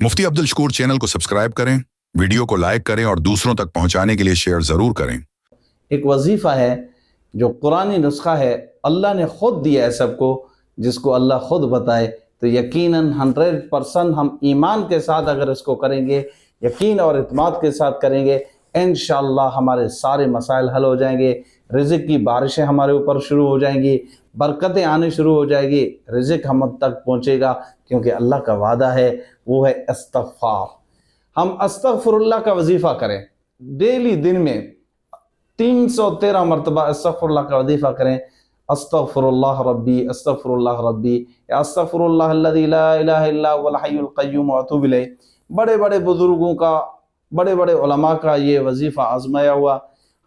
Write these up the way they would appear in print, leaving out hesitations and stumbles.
मुफ्ती Abdul Shakoor channel को subscribe करें, video को लाइक करें और दूसरों तक पहुंचाने के लिए शेयर ज़रूर करें। एक वजीफ़ा है जो कुरानी नुस्खा है, अल्लाह ने ख़ुद दिया है सबको, जिसको अल्लाह ख़ुद बताए तो यकीनन 100% हम ईमान के साथ अगर इसको करेंगे, यकीन और इत्माद के साथ करेंगे, इंशाअल्लाह हमारे सारे मसाइल हल हो जाएंगे, रिज़्क़ की बारिशें हमारे ऊपर शुरू हो जाएंगी, बरकतें आने शुरू हो जाएगी, रिज़्क़ हम तक पहुँचेगा, क्योंकि अल्लाह का वादा है, वो है इस्तग़फ़ार। हम अस्तग़फ़िरुल्लाह का वजीफ़ा करें, डेली दिन में 313 मरतबा अस्तग़फ़िरुल्लाह का वजीफ़ा करें। अस्तग़फ़िरुल्लाह रब्बी, अस्तग़फ़िरुल्लाह रब्बी, या अस्तग़फ़िरुल्लाह अल्लज़ी ला इलाहा इल्ला हुवल हय्युल क़य्यूम व अतूबु इलैह। बड़े बड़े बुज़ुर्गों का, बड़े बड़े उलमा का ये वजीफ़ा आज़माया हुआ।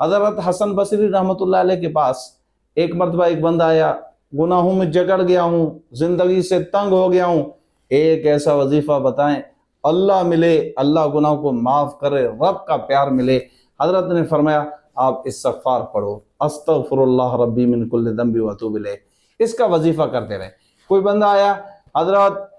हज़रत हसन बसरी रहमतुल्लाह अलैह के पास एक मरतबा एक बंदा आया, गुनाहों में जकड़ गया हूँ, ज़िंदगी से तंग हो गया हूँ, एक ऐसा वजीफ़ा बताएं अल्लाह मिले, अल्लाह गुनाहों को माफ़ करे, रब का प्यार मिले। हज़रत ने फरमाया आप इस्तग़फ़ार पढ़ो, अस्तग़फ़िरुल्लाह रब्बी मिन कुल्लि ज़ंबि व अतूबु इलैह। इसका वजीफ़ा करते रहे। कोई बंदा आया, हज़रत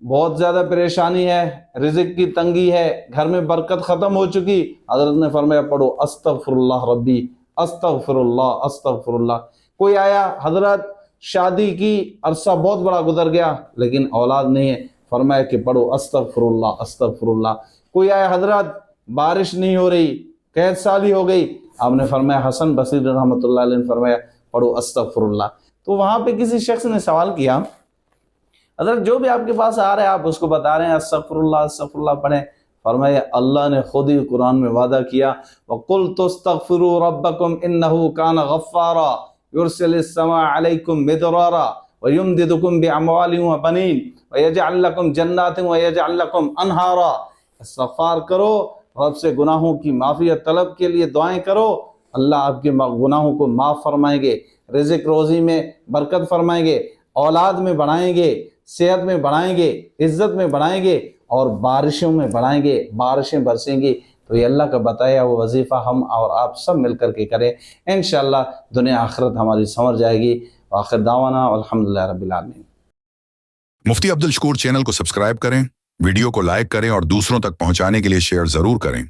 बहुत ज़्यादा परेशानी है, रिज़्क़ की तंगी है, घर में बरकत ख़त्म हो चुकी, हज़रत ने फरमाया पढ़ो अस्तग़फ़िरुल्लाह रब्बी, अस्तग़फ़िरुल्लाह, अस्तग़फ़िरुल्लाह। कोई आया, हज़रत शादी की अरसा बहुत बड़ा गुजर गया लेकिन औलाद नहीं है, फरमाया कि पढ़ो अस्तग़फ़िरुल्लाह, अस्तग़फ़िरुल्लाह। कोई आया, हज़रत बारिश नहीं हो रही, कैद साली हो गई, आपने फरमाया, हसन बसरी रहमतुल्लाह अलैह ने फरमाया पढ़ो अस्तग़फ़िरुल्लाह। तो वहाँ पे किसी शख्स ने सवाल किया, हज़रत जो भी आपके पास आ रहा है आप उसको बता रहे हैं अस्तग़फ़िरुल्लाह अस्तग़फ़िरुल्लाह पढ़ें। फरमाया अल्लाह ने खुद ही कुरान में वादा किया, वक़ुल तस्तग़फ़िरू रब्बकुम इन्नहु कान गफ़्फ़ारा युरसिलिस समा अलैकुम मिदरारा व युमदिदुकुम बिअमवालिन व बनीन व यजअल लकुम जन्नातिन व यजअल लकुम अनहारा। इस्तग़फ़ार करो, रब से गुनाहों की माफ़ियत तलब के लिए दुआएं करो, अल्लाह आपके गुनाहों को माफ़ फरमाएंगे, रिज़्क़ रोज़ी में बरकत फरमाएंगे, औलाद में बढ़ाएंगे, सेहत में बढ़ाएंगे, इज़्ज़त में बढ़ाएंगे और बारिशों में बढ़ाएंगे, बारिशें बरसेंगी। तो ये अल्लाह का बताया वो वजीफ़ा हम और आप सब मिलकर के करें, इंशाअल्लाह दुनिया आखिरत हमारी संवर जाएगी। आखिर दावाना अल्हम्दुलिल्लाह रब्बिल आलमीन। मुफ्ती अब्दुल शकूर चैनल को सब्सक्राइब करें, वीडियो को लाइक करें और दूसरों तक पहुंचाने के लिए शेयर ज़रूर करें।